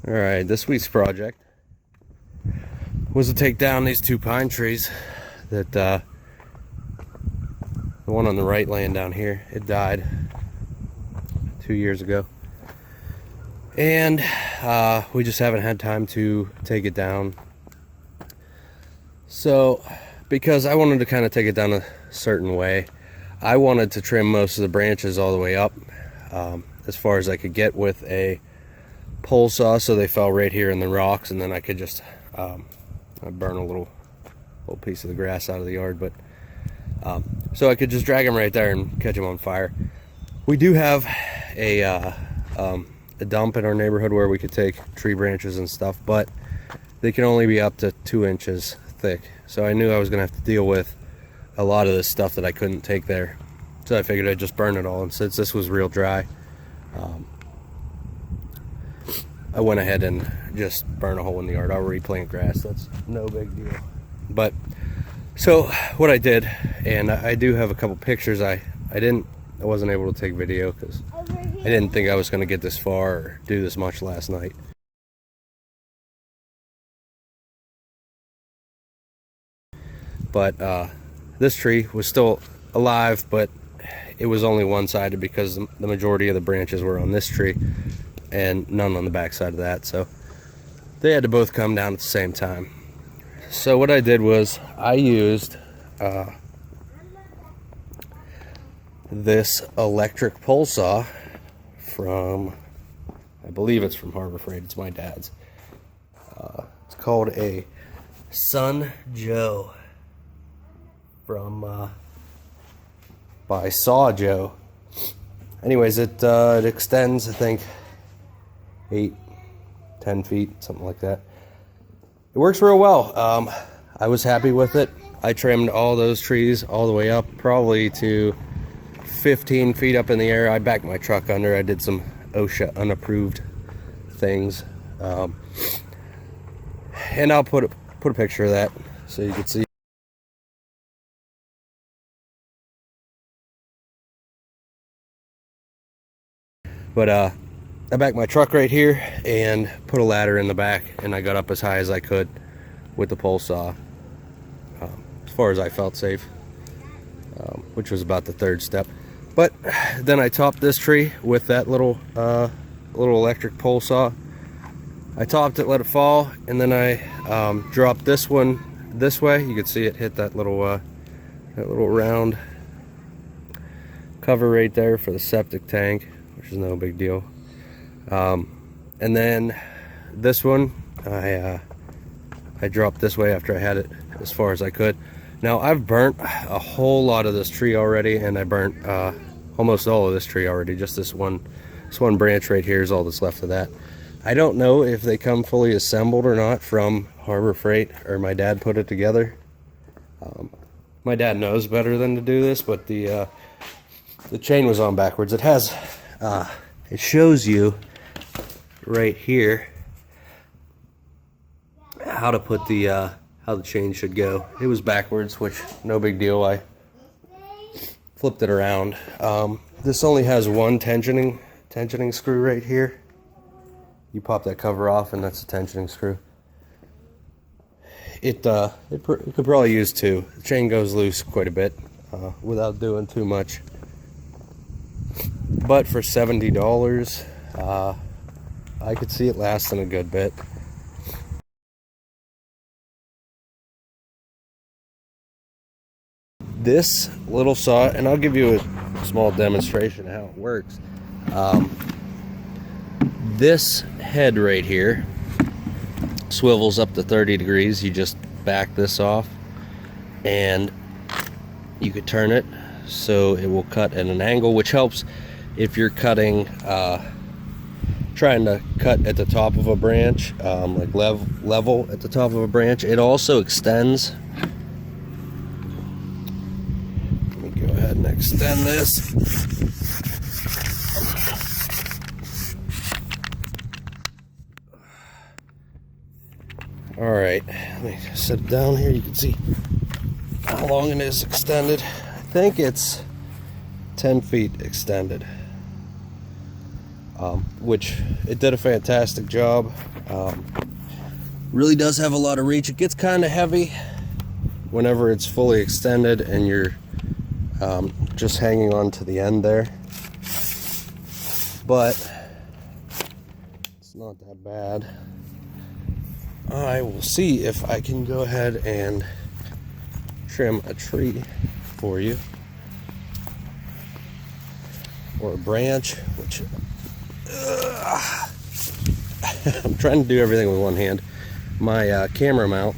Alright, this week's project was to take down these two pine trees that the one on the right laying down here, it died 2 years ago, and we just haven't had time to take it down. So because I wanted to kind of take it down a certain way, I wanted to trim most of the branches all the way up, as far as I could get with a pole saw, so they fell right here in the rocks, and then I could just burn a little piece of the grass out of the yard. But so I could just drag them right there and catch them on fire. We do have a dump in our neighborhood where we could take tree branches and stuff, but they can only be up to 2 inches thick. So I knew I was gonna have to deal with a lot of this stuff that I couldn't take there. So I figured I'd just burn it all, and since this was real dry, I went ahead and just burned a hole in the yard. I'll replant grass, that's no big deal. But so what I did, and I do have a couple pictures, I wasn't able to take video because I didn't think I was going to get this far or do this much last night. But this tree was still alive, but it was only one-sided because the majority of the branches were on this tree and none on the back side of that, so they had to both come down at the same time. So what I did was I used this electric pole saw from, I believe it's from Harbor Freight, it's my dad's. It's called a Sun Joe from by Saw Joe. Anyways, it extends, I think, 8-10 feet, something like that. It works real well. I was happy with it. I trimmed all those trees all the way up, probably to 15 feet up in the air. I backed my truck under. I did some OSHA unapproved things, and I'll put a picture of that so you can see. But I backed my truck right here and put a ladder in the back, and I got up as high as I could with the pole saw, as far as I felt safe, which was about the 3rd step. But then I topped this tree with that little electric pole saw. I topped it, let it fall, and then I dropped this one this way. You can see it hit that little round cover right there for the septic tank, which is no big deal. And then this one I dropped this way after I had it as far as I could. Now I've burnt a whole lot of this tree already, and I burnt almost all of this tree already. Just this one branch right here is all that's left of that. I don't know if they come fully assembled or not from Harbor Freight, or my dad put it together. My dad knows better than to do this, but the chain was on backwards. It has it shows you right here how to put how the chain should go. It was backwards, which no big deal. I flipped it around. This only has one tensioning screw right here. You pop that cover off, and that's a tensioning screw. It could probably use 2. The chain goes loose quite a bit without doing too much. But for $70, I could see it lasting a good bit. This little saw, and I'll give you a small demonstration of how it works. This head right here swivels up to 30 degrees. You just back this off, and you could turn it so it will cut at an angle, which helps if you're cutting, trying to cut at the top of a branch, like level at the top of a branch. It also extends. Let me go ahead and extend this. All right, let me set it down here. You can see how long it is extended. I think it's 10 feet extended. which it did a fantastic job. Really does have a lot of reach. It gets kind of heavy whenever it's fully extended and you're just hanging on to the end there, but it's not that bad. I will see if I can go ahead and trim a tree for you, or a branch, which I'm trying to do everything with one hand. My camera mount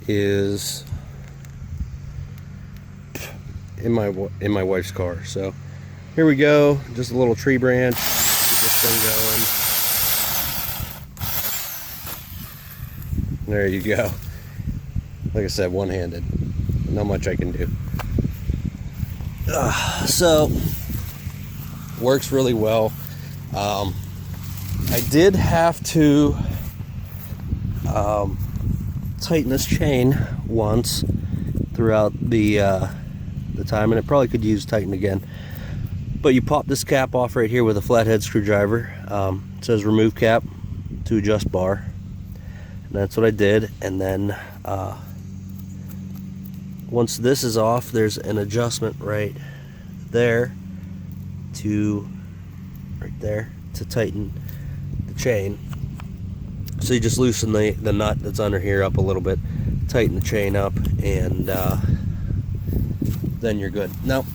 is in my wife's car, so here we go. Just a little tree branch. Get this thing going. There you go. Like I said, one-handed. Not much I can do. So works really well. I did have to tighten this chain once throughout the time, and it probably could use tighten again. But you pop this cap off right here with a flathead screwdriver. It says remove cap to adjust bar, and that's what I did. And then once this is off, there's an adjustment right there to tighten the chain. So you just loosen the nut that's under here up a little bit, tighten the chain up, and then you're good. Now,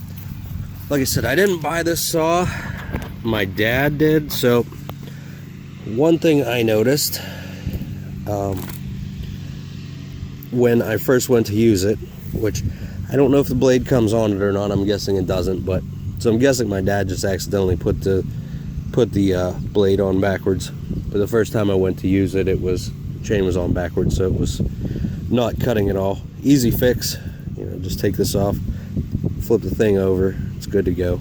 like I said, I didn't buy this saw. My dad did. So one thing I noticed when I first went to use it, which I don't know if the blade comes on it or not, I'm guessing it doesn't, but so I'm guessing my dad just accidentally put the blade on backwards. But the first time I went to use it, the chain was on backwards, so it was not cutting at all. Easy fix, just take this off, flip the thing over, it's good to go.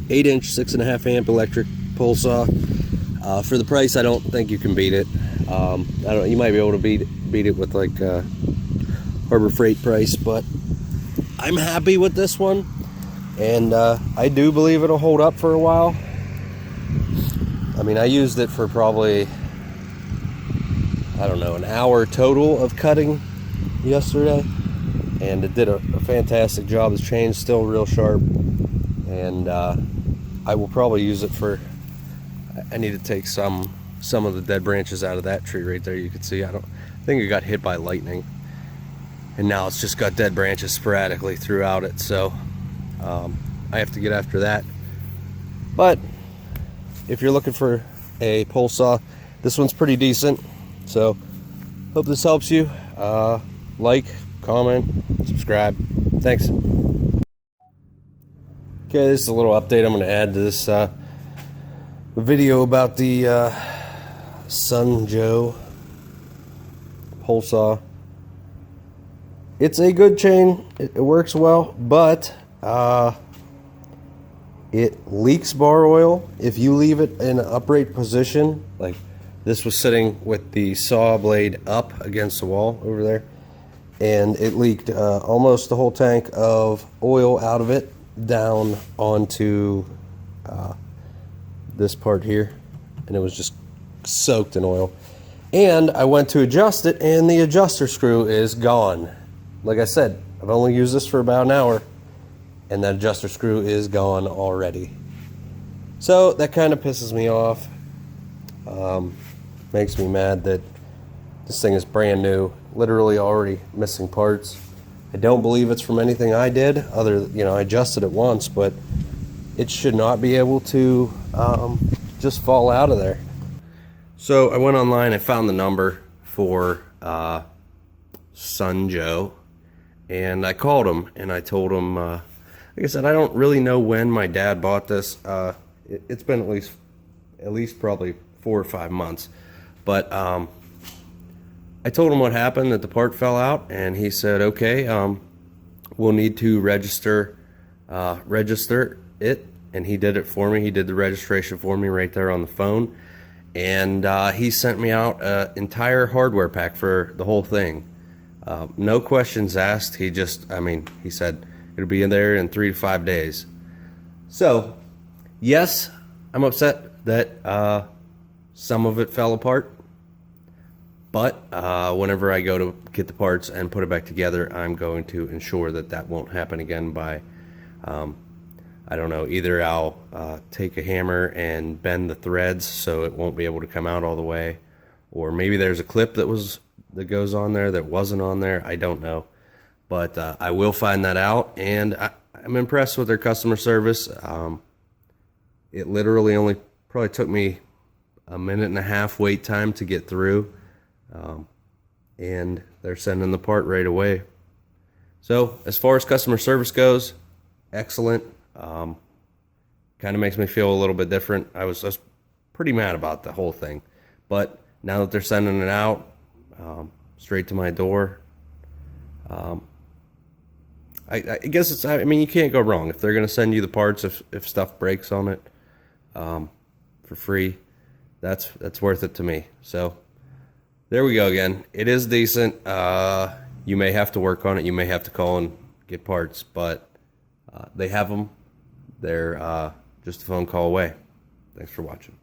8-inch 6.5 amp electric pole saw. For the price, I don't think you can beat it. You might be able to beat it with like Harbor Freight price, but I'm happy with this one, and I do believe it'll hold up for a while. I mean, I used it for probably, I don't know, an hour total of cutting yesterday, and it did a fantastic job. This chain's still real sharp, and I will probably use it for, I need to take some of the dead branches out of that tree right there. You can see, I think it got hit by lightning, and now it's just got dead branches sporadically throughout it, so I have to get after that. But if you're looking for a pole saw, this one's pretty decent. So hope this helps you. Like, comment, subscribe. Thanks. Okay, this is a little update I'm going to add to this video about the Sun Joe pole saw. It's a good chain. It works well, but it leaks bar oil if you leave it in an upright position. Like this was sitting with the saw blade up against the wall over there, and it leaked almost the whole tank of oil out of it down onto this part here, and it was just soaked in oil. And I went to adjust it, and the adjuster screw is gone. Like I said, I've only used this for about an hour, and that adjuster screw is gone already. So that kind of pisses me off. Makes me mad that this thing is brand new, literally already missing parts. I don't believe it's from anything I did. I adjusted it once, but it should not be able to just fall out of there. So I went online, I found the number for Sun Joe, and I called him and I told him, like I said, I don't really know when my dad bought this. It's been at least probably 4 or 5 months, but I told him what happened, that the part fell out, and he said, okay, we'll need to register it, and he did it for me. He did the registration for me right there on the phone, and he sent me out an entire hardware pack for the whole thing. No questions asked. He said it'll be in there in 3 to 5 days. So Yes, I'm upset that some of it fell apart, but whenever I go to get the parts and put it back together, I'm going to ensure that that won't happen again by, I don't know, either I'll take a hammer and bend the threads so it won't be able to come out all the way, or maybe there's a clip that goes on there that wasn't on there. I don't know, but I will find that out, and I'm impressed with their customer service. It literally only probably took me a minute and a half wait time to get through, and they're sending the part right away. So as far as customer service goes, excellent. Kind of makes me feel a little bit different. I was pretty mad about the whole thing, but now that they're sending it out straight to my door, I guess I mean, you can't go wrong if they're going to send you the parts if stuff breaks on it for free. That's worth it to me. So there we go again. It is decent. You may have to work on it. You may have to call and get parts, but they have them. They're just a phone call away. Thanks for watching.